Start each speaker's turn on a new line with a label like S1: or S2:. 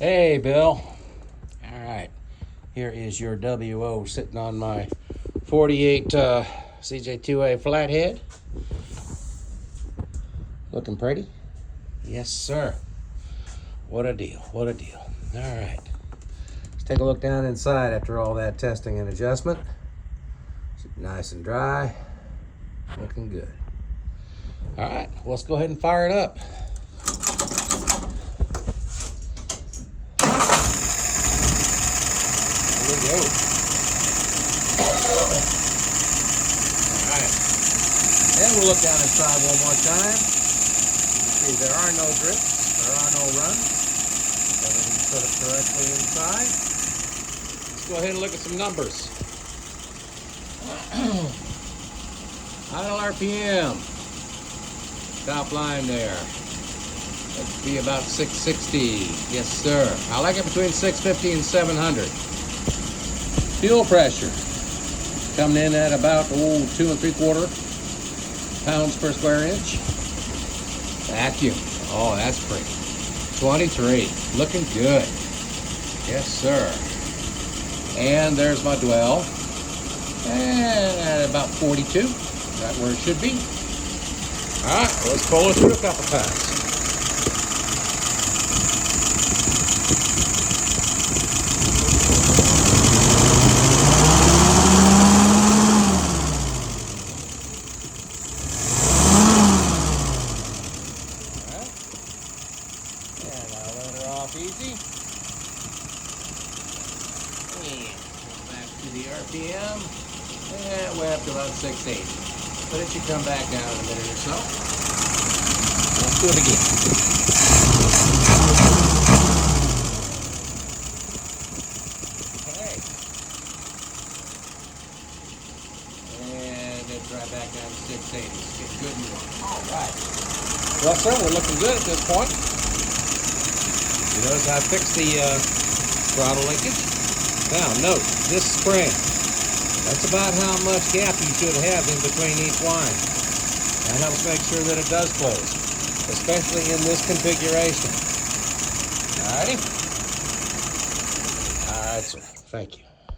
S1: Hey, Bill. All right. Here is your WO sitting on my 48 CJ2A flathead. Looking pretty? Yes, sir. What a deal. What a deal. All right. Let's take a look down inside after all that testing and adjustment. Nice and dry. Looking good. All right. Let's go ahead and fire it up. Here we go. Alright. And we'll look down inside one more time. See, there are no drips. There are no runs. Everything's put it correctly inside. Let's go ahead and look at some numbers. Idle RPM. Top line there. That'd be about 660. Yes, sir. I like it between 650 and 700. Fuel pressure coming in at about 2 3/4 pounds per square inch. Vacuum. Oh, that's pretty. 23. Looking good. Yes, sir. And there's my dwell. And at about 42. Right where it should be. All right, let's pull it through a couple times. Easy. And back to the RPM. And we're up to about 680. But it should come back down in a minute or so. Let's do it again. Okay. And it's right back down to 680. It's getting good and warm. All right. Well, sir, we're looking good at this point. You notice I fixed the throttle linkage. Now note, this spring, that's about how much gap you should have in between each line. That helps make sure that it does close, especially in this configuration. Alrighty? Alright, sir. Thank you.